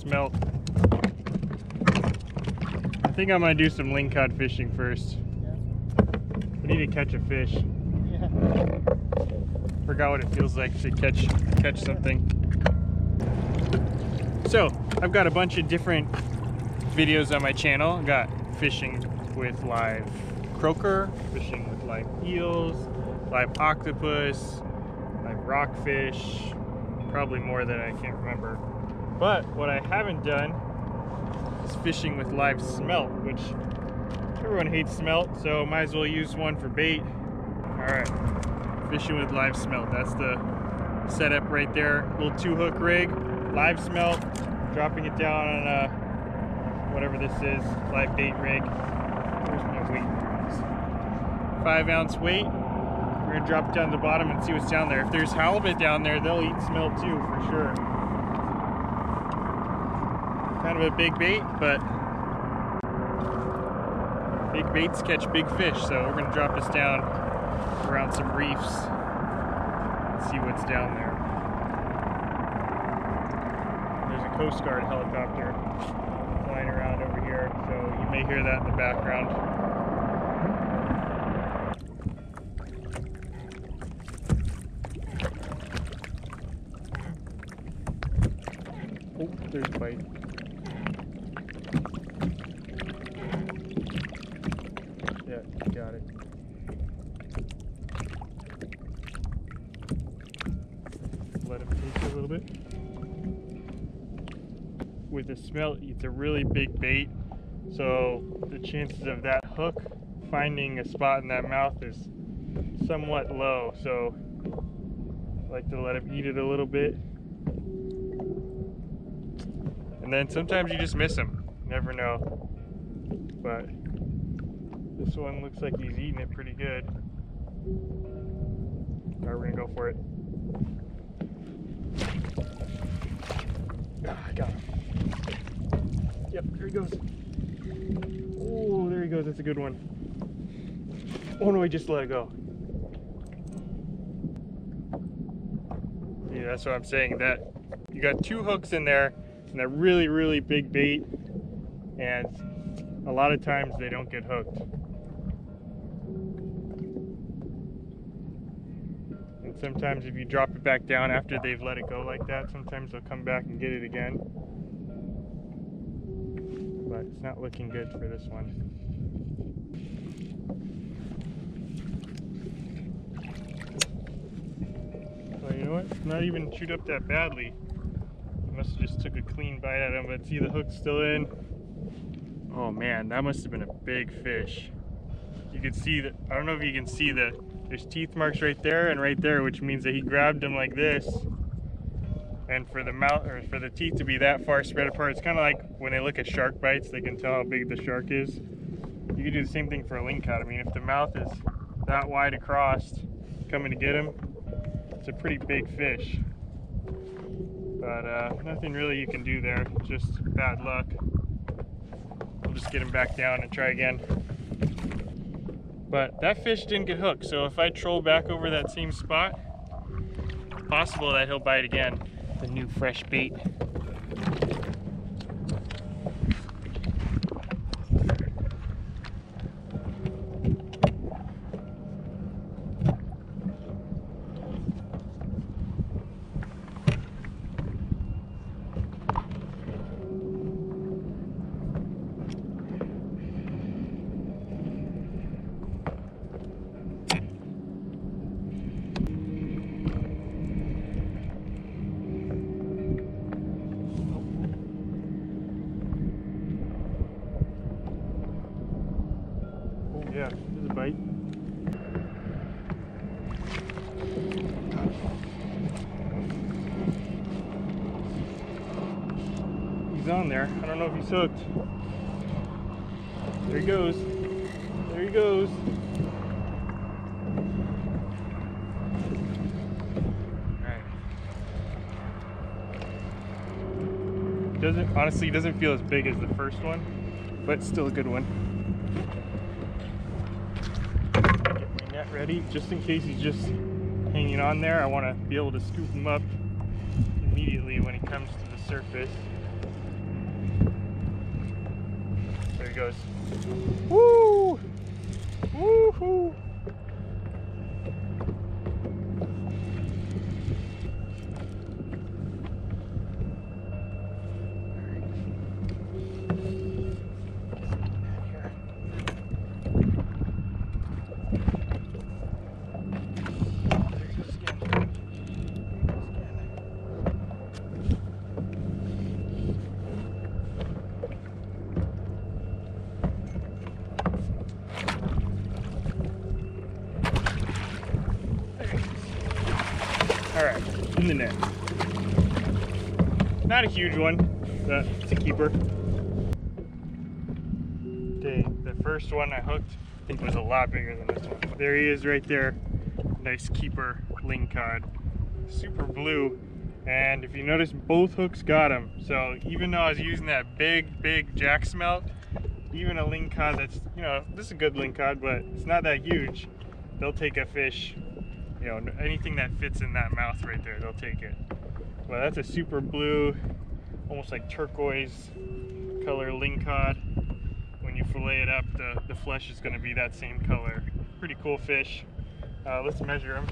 smelt. I think I'm gonna do some lingcod fishing first. Yeah. We need to catch a fish. Yeah. Forgot what it feels like to catch something. So I've got a bunch of different videos on my channel. I've got fishing with live croaker, fishing with live eels, live octopus, live rockfish, probably more that I can't remember. But what I haven't done is fishing with live smelt, which everyone hates smelt, so might as well use one for bait. All right, fishing with live smelt. That's the setup right there. Little 2-hook rig, live smelt, dropping it down on a, whatever this is, live bait rig. Where's my weight? 5-ounce weight. We're gonna drop it down to the bottom and see what's down there. If there's halibut down there, they'll eat smelt too, for sure. Kind of a big bait, but big baits catch big fish, so we're gonna drop this down around some reefs and see what's down there. There's a Coast Guard helicopter flying around over here, so you may hear that in the background. Oh, there's a bite. Yeah, got it. Let him take it a little bit. With the smelt, it's a really big bait, so the chances of that hook finding a spot in that mouth is somewhat low, so I like to let him eat it a little bit. And then sometimes you just miss them. You never know. But this one looks like he's eating it pretty good. Alright, we're gonna go for it. Ah, I got him. Yep, there he goes. Oh, there he goes. That's a good one. Oh no, he just let it go. Yeah, that's what I'm saying. That you got 2 hooks in there. And they're really, really big bait, and a lot of times they don't get hooked. And sometimes if you drop it back down after they've let it go like that, sometimes they'll come back and get it again. But it's not looking good for this one. Well, you know what? It's not even chewed up that badly. Must have just took a clean bite at him, but see the hook's still in. Oh man, that must have been a big fish. You can see that, I don't know if you can see there's teeth marks right there and right there, which means that he grabbed him like this. And for the mouth, or for the teeth to be that far spread apart, it's kind of like when they look at shark bites, they can tell how big the shark is. You can do the same thing for a lingcod. I mean, if the mouth is that wide across, coming to get him, it's a pretty big fish. But nothing really you can do there, just bad luck. We'll just get him back down and try again. But that fish didn't get hooked, so if I troll back over that same spot, possible that he'll bite again. The new fresh bait. Yeah, there's a bite. He's on there. I don't know if he's hooked. There he goes. There he goes. Alright. Honestly, doesn't feel as big as the first one, but still a good one. Get my net ready, just in case he's just hanging on there. I want to be able to scoop him up immediately when he comes to the surface. goes. Woo! Woo-hoo! All right, in the net. Not a huge one, but it's a keeper. Okay, the first one I hooked, I think was a lot bigger than this one. There he is right there. Nice keeper lingcod. Super blue. And if you notice, both hooks got him. So even though I was using that big jack smelt, even a lingcod that's, you know, this is a good lingcod, but it's not that huge, they'll take a fish. You know, anything that fits in that mouth right there, they'll take it. Well, that's a super blue, almost like turquoise color lingcod. When you fillet it up, the flesh is going to be that same color. Pretty cool fish. Let's measure him.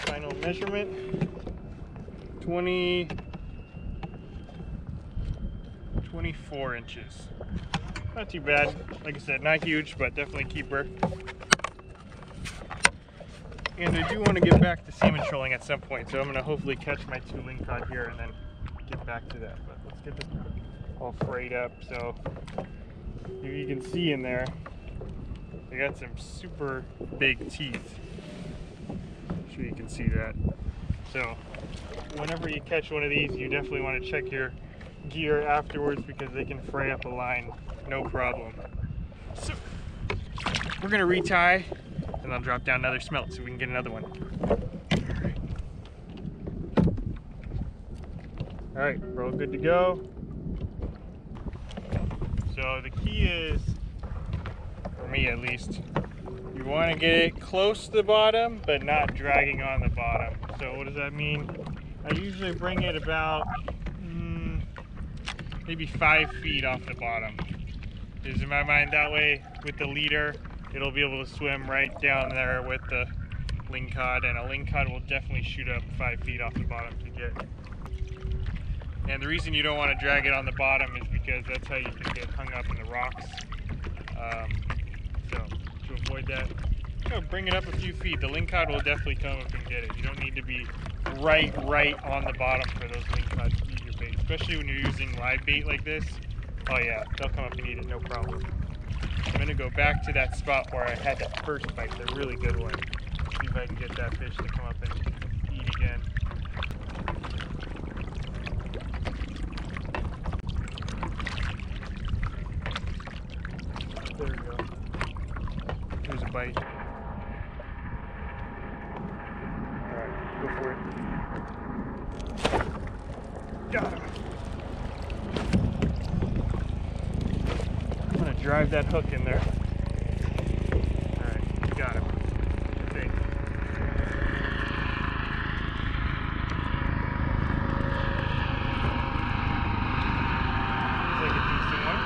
Final measurement, 24 inches. Not too bad. Like I said, not huge, but definitely keeper. And I do want to get back to salmon trolling at some point, so I'm going to hopefully catch my 2 lingcod here and then get back to that. But let's get this all frayed up. So if you can see in there, they got some super big teeth. I'm sure you can see that. So whenever you catch one of these, you definitely want to check your gear afterwards because they can fray up a line, no problem. So we're gonna retie and I'll drop down another smelt so we can get another one. All right, we're all good to go. So the key is, for me at least, you want to get it close to the bottom but not dragging on the bottom. So what does that mean? I usually bring it about maybe 5 feet off the bottom. Because in my mind, that way with the leader, it'll be able to swim right down there with the lingcod, and a lingcod will definitely shoot up 5 feet off the bottom to get. And the reason you don't want to drag it on the bottom is because that's how you can get hung up in the rocks. So to avoid that, you know, bring it up a few feet. The lingcod will definitely come up and get it. You don't need to be right on the bottom for those lingcods to eat your bait, especially when you're using live bait like this. Oh yeah, they'll come up and eat it, no problem. I'm gonna go back to that spot where I had that first bite, the really good one. See if I can get that fish to come up and eat again. There we go. Here's a bite. Alright, go for it. Got him. I'm gonna drive that hook in there. Alright, got him. I think. Looks like a decent one.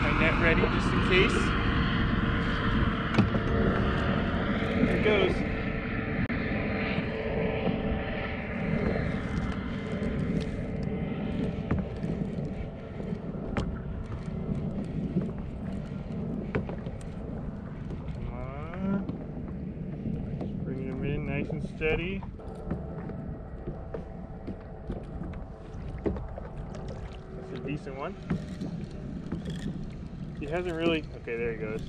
My net ready just in case. Here it goes. Nice and steady. That's a decent one. He hasn't really, okay, there he goes.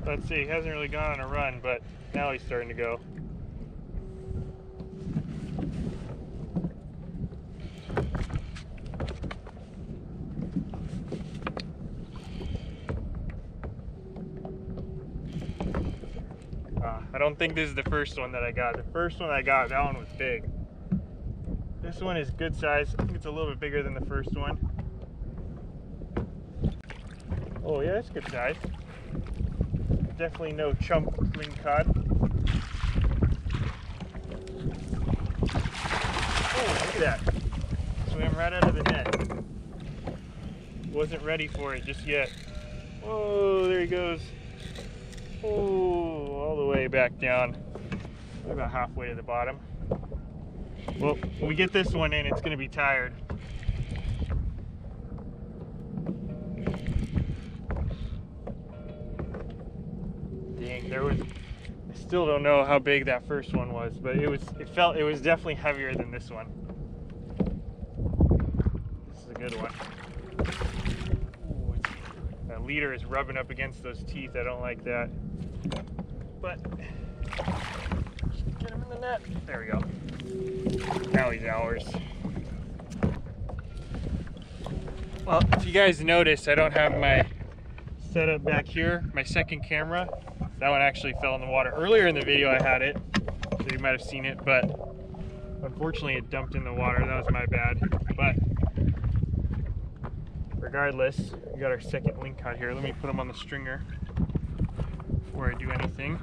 Let's see, he hasn't really gone on a run, but now he's starting to go. I don't think this is the first one that I got. The first one I got, that one was big. This one is good size. I think it's a little bit bigger than the first one. Oh yeah, it's good size. Definitely no chump lingcod. Oh, look at that. Swam right out of the net. Wasn't ready for it just yet. Oh, there he goes. Oh, all the way back down. About halfway to the bottom. Well, when we get this one in, it's going to be tired. Dang, there was. I still don't know how big that first one was, but it was definitely heavier than this one. This is a good one. Ooh, that leader is rubbing up against those teeth. I don't like that. But get him in the net. There we go. Now he's ours. Well, if you guys notice, I don't have my setup back here, my second camera. That one actually fell in the water. Earlier in the video I had it, so you might have seen it, but unfortunately it dumped in the water. That was my bad. But regardless, we got our second link cod here. Let me put him on the stringer before I do anything.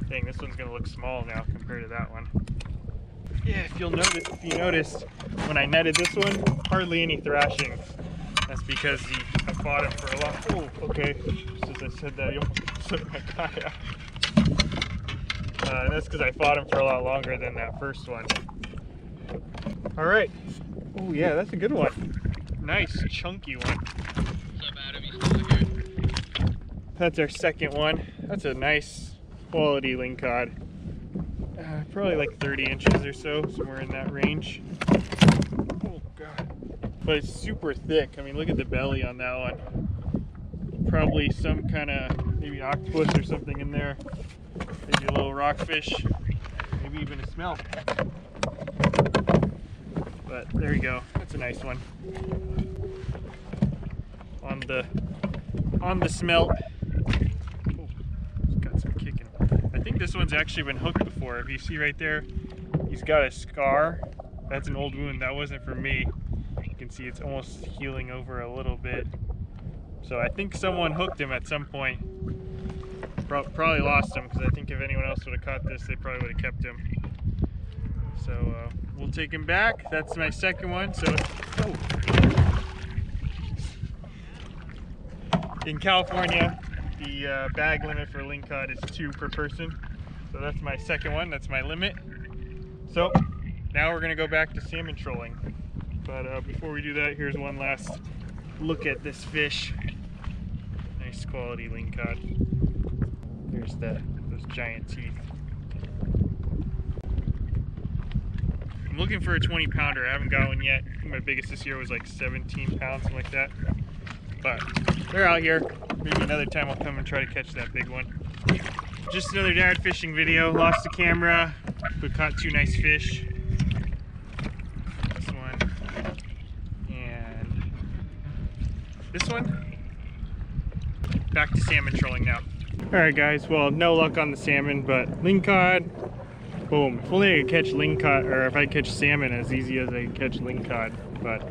Dang, this one's gonna look small now compared to that one. Yeah, if you noticed, when I netted this one, hardly any thrashing. That's because I fought him for a long. Oh, okay. Just as I said that, he almost slipped my kayak. And that's because I fought him for a lot longer than that first one. All right. Oh yeah, that's a good one. Nice chunky one. What's up, Adam? You still here? That's our second one. That's a nice quality lingcod. Probably like 30 inches or so, somewhere in that range. Oh god. But it's super thick. I mean, look at the belly on that one. Probably some kind of, maybe octopus or something in there. Maybe a little rockfish. Maybe even a smelt. But there you go. That's a nice one. On the smelt. Oh, it's got some kicking. I think this one's actually been hooked before. If you see right there, he's got a scar. That's an old wound. That wasn't for me. You can see it's almost healing over a little bit. So I think someone hooked him at some point. Probably lost him, because I think if anyone else would have caught this, they probably would have kept him. So we'll take him back. That's my second one. So oh. In California, the bag limit for lingcod is 2 per person. So that's my second one. That's my limit. So now we're gonna go back to salmon trolling. But before we do that, here's one last look at this fish. Nice quality lingcod. Here's those giant teeth. I'm looking for a 20 pounder. I haven't got one yet. I think my biggest this year was like 17 pounds, something like that. But they're out here. Maybe another time I'll come and try to catch that big one. Just another dad fishing video. Lost the camera, but caught 2 nice fish. This one and this one. Back to salmon trolling now. Alright guys, well, no luck on the salmon, but lingcod, boom. If only I could catch lingcod, or if I catch salmon as easy as I catch lingcod. But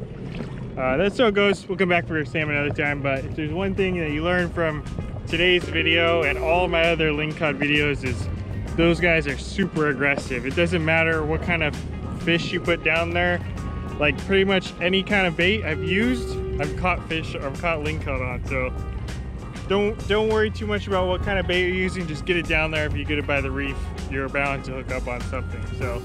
that's how it goes. We'll come back for salmon another time. But if there's one thing that you learn from today's video and all my other lingcod videos, is those guys are super aggressive. It doesn't matter what kind of fish you put down there. Like pretty much any kind of bait I've used, I've caught fish or I've caught lingcod on. So don't worry too much about what kind of bait you're using. Just get it down there. If you get it by the reef, you're bound to hook up on something. So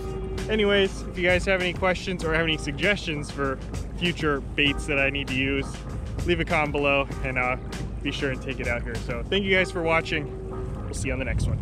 anyways, if you guys have any questions or have any suggestions for future baits that I need to use, leave a comment below and be sure and take it out here. So thank you guys for watching. We'll see you on the next one.